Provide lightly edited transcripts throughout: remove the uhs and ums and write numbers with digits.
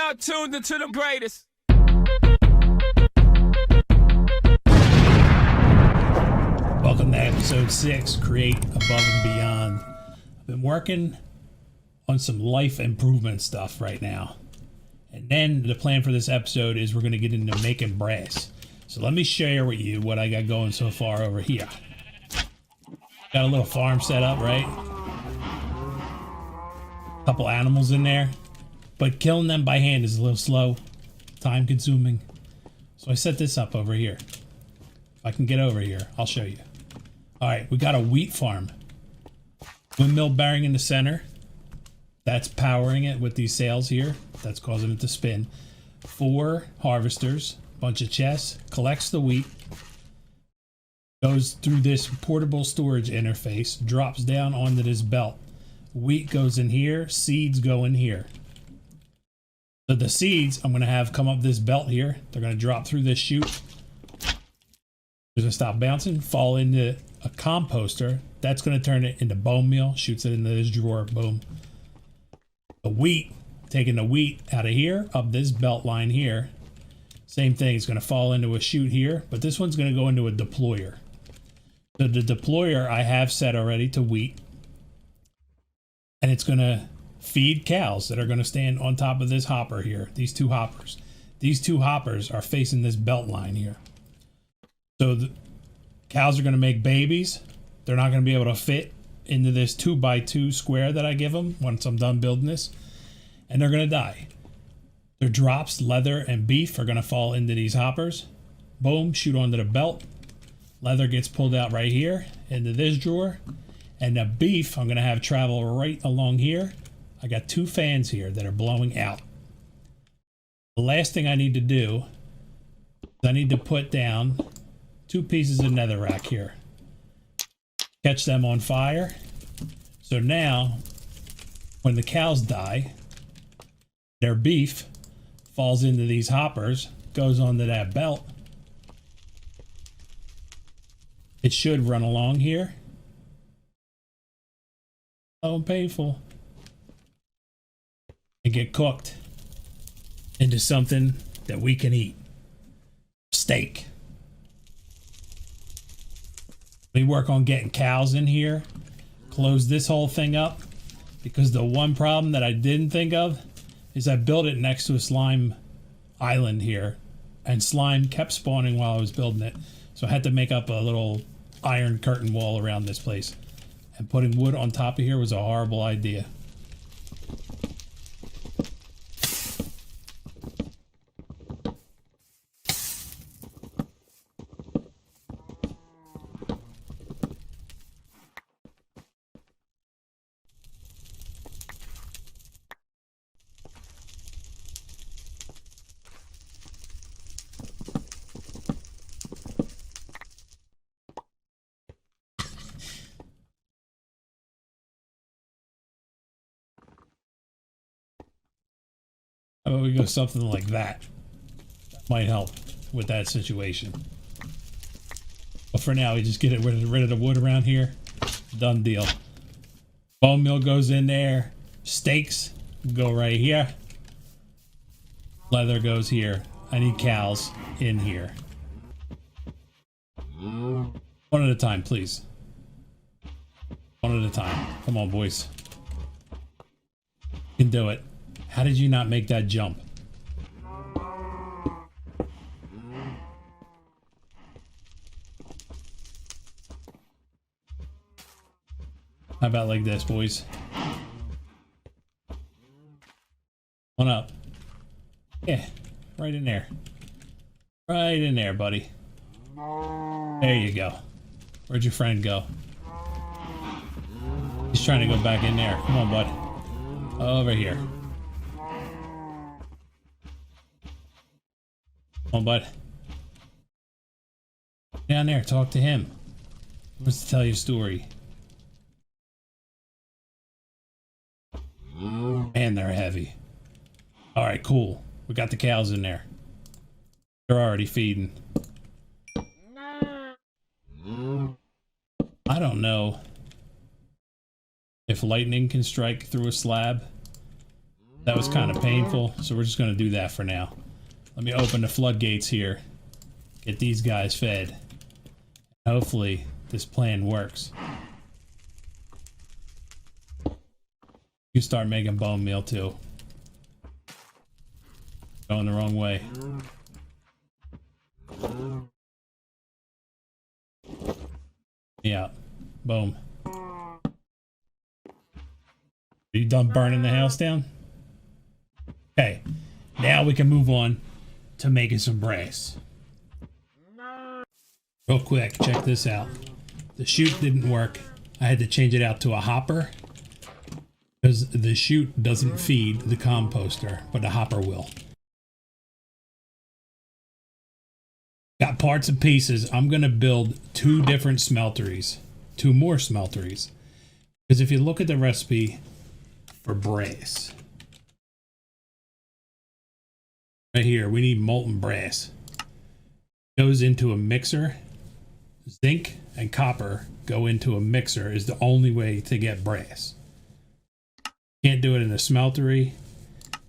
now tuned into the greatest. Welcome to episode 6, Create Above and Beyond. I've been working on some life improvement stuff right now. And then the plan for this episode is we're going to get into making brass. So let me share with you what I got going so far over here. Got a little farm set up, right? Couple animals in there. But killing them by hand is a little slow, time consuming. So I set this up over here. If I can get over here, I'll show you. Alright, we got a wheat farm. Windmill bearing in the center. That's powering it with these sails here. That's causing it to spin. 4 harvesters, bunch of chests, collects the wheat, goes through this portable storage interface, drops down onto this belt. Wheat goes in here, seeds go in here. So the seeds I'm going to have come up this belt here. They're going to drop through this chute. They're going to stop bouncing, fall into a composter. That's going to turn it into bone meal, shoots it into this drawer, boom. The wheat, taking the wheat out of here, up this belt line here. Same thing, it's going to fall into a chute here, but this one's going to go into a deployer. So the deployer I have set already to wheat. And it's going to feed cows that are going to stand on top of this hopper here, these 2 hoppers. These 2 hoppers are facing this belt line here. So the cows are going to make babies. They're not going to be able to fit into this 2x2 square that I give them once I'm done building this. And they're going to die. Their drops, leather and beef, are going to fall into these hoppers. Boom, shoot onto the belt. Leather gets pulled out right here into this drawer. And the beef I'm going to have travel right along here. I got 2 fans here that are blowing out. The last thing I need to do is I need to put down 2 pieces of netherrack here. Catch them on fire. So now, when the cows die, their beef falls into these hoppers, goes onto that belt. It should run along here. Oh, painful. And get cooked into something that we can eat. Steak. We work on getting cows in here. Close this whole thing up. Because the one problem that I didn't think of is I built it next to a slime island here. And slime kept spawning while I was building it. So I had to make up a little iron curtain wall around this place. And putting wood on top of here was a horrible idea. How about we go something like that? That might help with that situation. But for now, we just get rid of the wood around here. Done deal. Bone meal goes in there. Steaks go right here. Leather goes here. I need cows in here. One at a time, please. One at a time. Come on, boys. You can do it. How did you not make that jump? How about like this, boys? One up. Yeah, right in there. Right in there, buddy. There you go. Where'd your friend go? He's trying to go back in there. Come on, bud. Over here. Come on, bud. Down there, talk to him. He wants to tell you a story. Man, they're heavy. Alright, cool. We got the cows in there. They're already feeding. I don't know if lightning can strike through a slab. That was kind of painful, so we're just going to do that for now. Let me open the floodgates here. Get these guys fed. Hopefully this plan works. You start making bone meal too. Going the wrong way. Yeah. Boom. Are you done burning the house down? Okay. Now we can move on to making some brass. Real quick, check this out. The chute didn't work. I had to change it out to a hopper because the chute doesn't feed the composter, but the hopper will. Got parts and pieces. I'm going to build 2 different smelteries. 2 more smelteries. Because if you look at the recipe for brass, right here, we need molten brass. Goes into a mixer. Zinc and copper go into a mixer is the only way to get brass. Can't do it in a smeltery.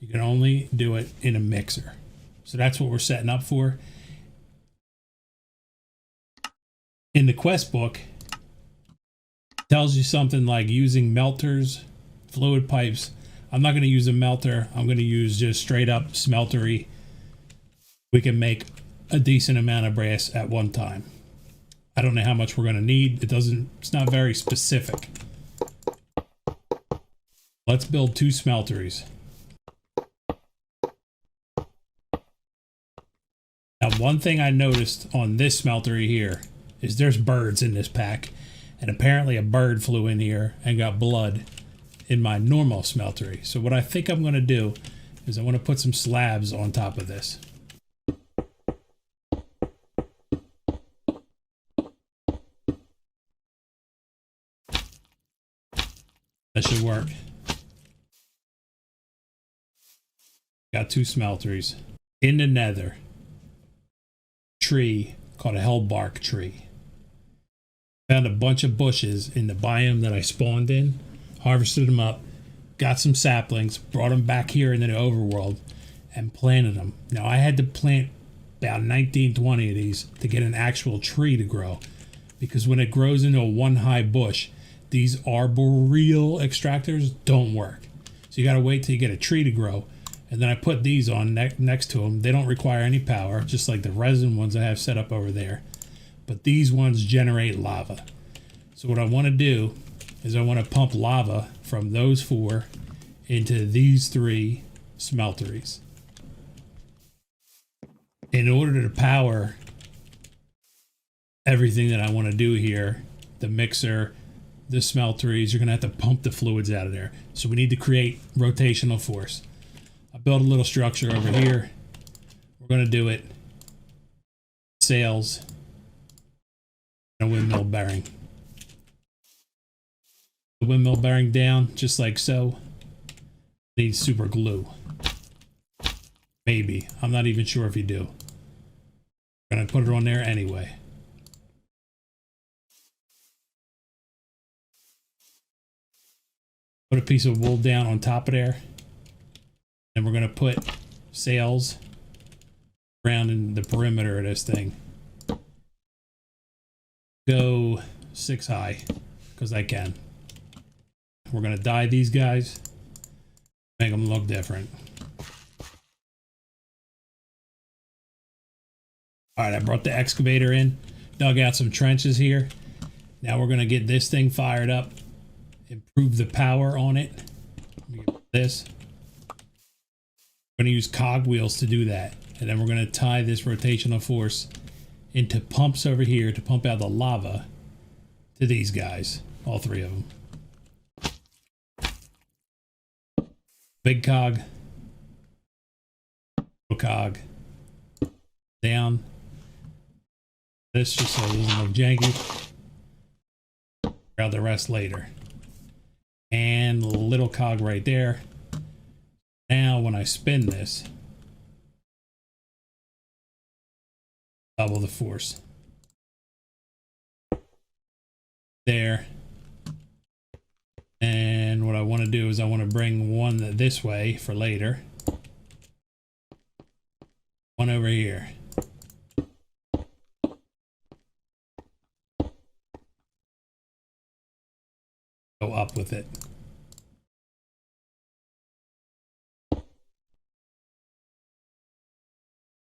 You can only do it in a mixer. So that's what we're setting up for. In the quest book, it tells you something like using melters, fluid pipes. I'm not going to use a melter. I'm going to use just straight up smeltery. We can make a decent amount of brass at one time. I don't know how much we're going to need. It's not very specific. Let's build 2 smelteries. Now, one thing I noticed on this smeltery here is there's birds in this pack, and apparently a bird flew in here and got blood in my normal smeltery. So what I think I'm going to do is I want to put some slabs on top of this. That should work. Got 2 smelteries. In the nether, tree called a hellbark tree. Found a bunch of bushes in the biome that I spawned in, harvested them up, got some saplings, brought them back here into the overworld, and planted them. Now I had to plant about 19, 20 of these to get an actual tree to grow, because when it grows into a 1 high bush, these arboreal extractors don't work. So you got to wait till you get a tree to grow. And then I put these on next to them. They don't require any power, just like the resin ones I have set up over there. But these ones generate lava. So what I want to do is I want to pump lava from those 4 into these 3 smelteries. In order to power everything that I want to do here, the mixer, the smelteries, you're going to have to pump the fluids out of there. So we need to create rotational force. I built a little structure over here. We're going to do it. Sails. And a windmill bearing. The windmill bearing down, just like so. Needs super glue. Maybe. I'm not even sure if you do. I'm going to put it on there anyway. Put a piece of wool down on top of there. And we're going to put sails around in the perimeter of this thing. Go 6 high, because I can. We're going to dye these guys. Make them look different. Alright, I brought the excavator in. Dug out some trenches here. Now we're going to get this thing fired up. Improve the power on it. This. We're going to use cogwheels to do that. And then we're going to tie this rotational force into pumps over here to pump out the lava to these guys. All 3 of them. Big cog. Little cog. Down. This just so it doesn't look janky. Grab the rest later. And little cog right there. Now when I spin this, double the force. There. And what I want to do is I want to bring one this way for later. One over here. Go up with it.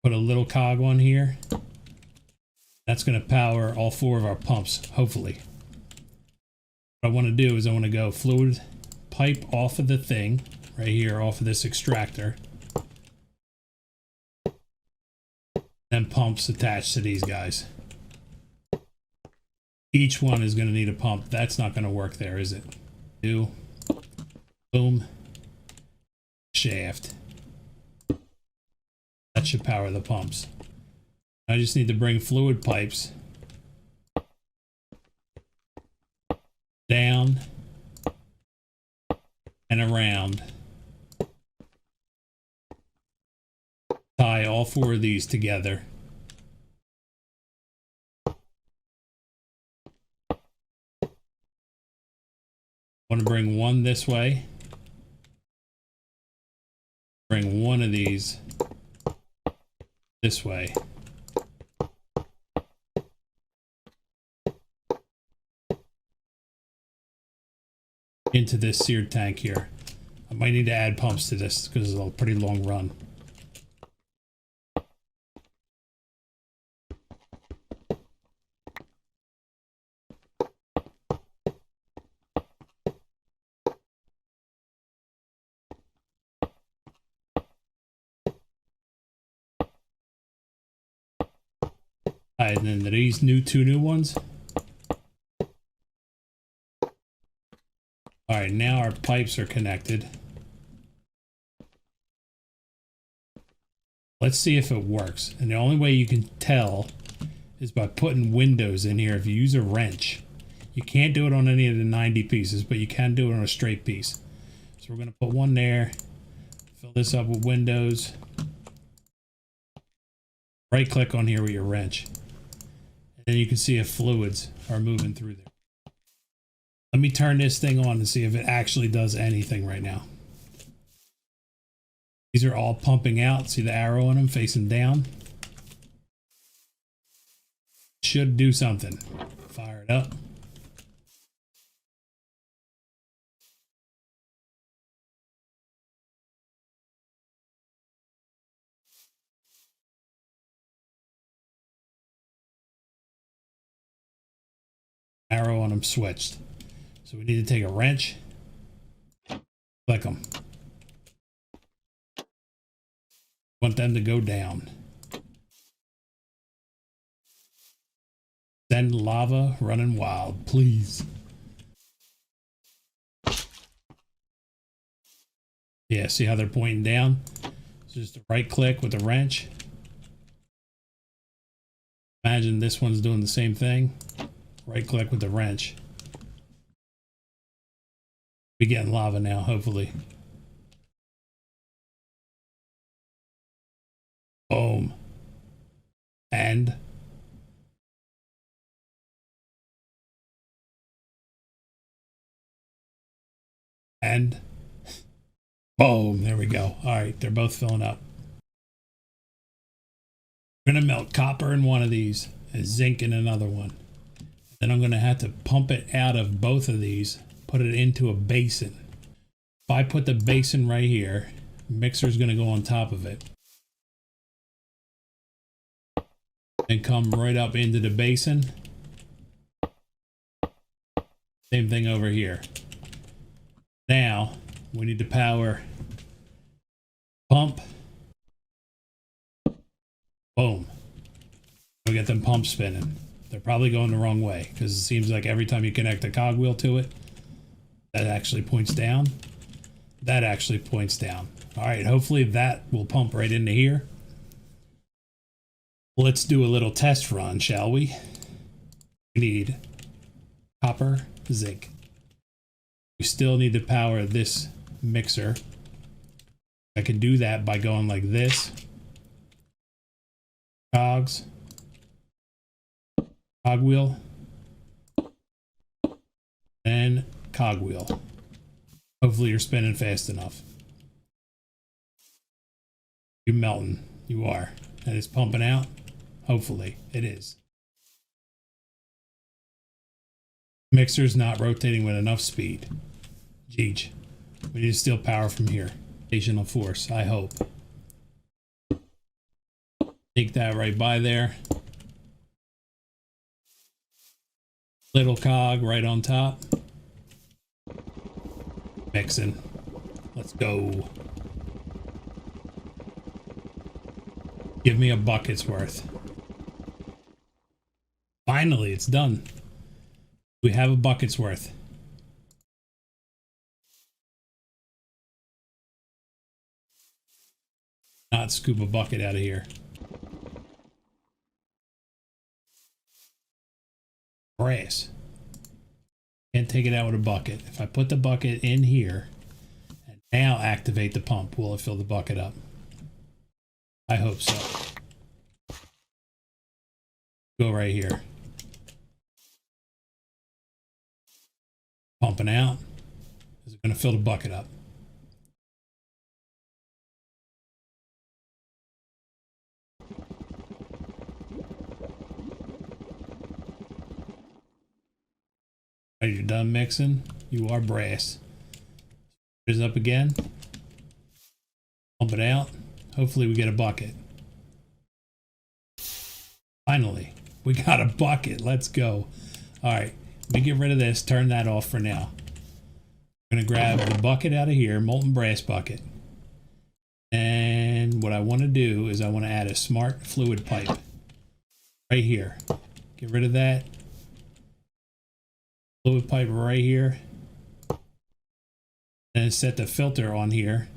Put a little cog on here. That's going to power all 4 of our pumps, hopefully. What I want to do is I want to go fluid pipe off of the thing, right here, off of this extractor. And pumps attached to these guys. Each one is going to need a pump. That's not going to work there, is it? Do. Boom. Shaft. That should power the pumps. I just need to bring fluid pipes down and around. Tie all 4 of these together. Want to bring one this way. Bring one of these this way. Into this seared tank here. I might need to add pumps to this because it's a pretty long run. Alright, and then these 2 new ones. Alright, now our pipes are connected. Let's see if it works. And the only way you can tell is by putting windows in here if you use a wrench. You can't do it on any of the 90 pieces, but you can do it on a straight piece. So we're going to put one there. Fill this up with windows. Right click on here with your wrench. And then you can see if fluids are moving through there. Let me turn this thing on and see if it actually does anything right now. These are all pumping out. See the arrow on them facing down? Should do something. Fire it up. Arrow on them switched. So we need to take a wrench, click them. Want them to go down. Send lava running wild, please. Yeah, see how they're pointing down? So just a right click with the wrench. Imagine this one's doing the same thing. Right click with the wrench. Be getting lava now, hopefully. Boom. And boom, there we go. All right, they're both filling up. I'm gonna melt copper in one of these and zinc in another one. Then I'm gonna have to pump it out of both of these, put it into a basin. If I put the basin right here, mixer's gonna go on top of it and come right up into the basin. Same thing over here. Now we need to power pump. Boom. We get them pumps spinning. They're probably going the wrong way because it seems like every time you connect a cogwheel to it, that actually points down. That actually points down. All right, hopefully that will pump right into here. Let's do a little test run, shall we? We need copper, zinc. We still need to power this mixer. I can do that by going like this. Cogs. Cogwheel. And cogwheel. Hopefully you're spinning fast enough. You're melting. You are. And it's pumping out. Hopefully it is. Mixer's not rotating with enough speed. Jeej. We need to steal power from here. Rotational force, I hope. Take that right by there. Little cog right on top. Mixing. Let's go. Give me a bucket's worth. Finally, it's done. We have a bucket's worth. Not scoop a bucket out of here. Brass. Can't take it out with a bucket. If I put the bucket in here and now activate the pump, will it fill the bucket up? I hope so. Go right here. Pumping out. Is it going to fill the bucket up? Are you done mixing? You are brass. Is up again. Pump it out. Hopefully we get a bucket. Finally, we got a bucket. Let's go. All right, let me get rid of this. Turn that off for now. I'm gonna grab the bucket out of here, molten brass bucket. And what I want to do is I want to add a smart fluid pipe right here. Get rid of that. Fluid pipe right here. And set the filter on here.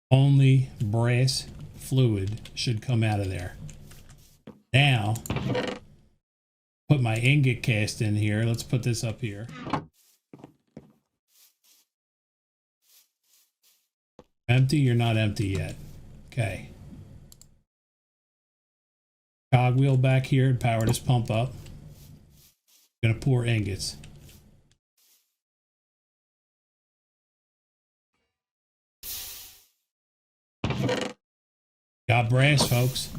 Only brass fluid should come out of there. Now, put my ingot cast in here. Let's put this up here. Empty? You're not empty yet. Okay. Cogwheel back here to power this pump up. Gonna pour ingots. Got brass, folks.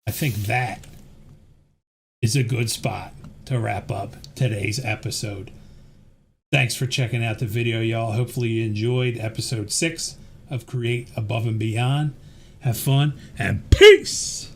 I think that is a good spot to wrap up today's episode. Thanks for checking out the video, y'all. Hopefully you enjoyed episode 6 of Create Above and Beyond. Have fun and peace!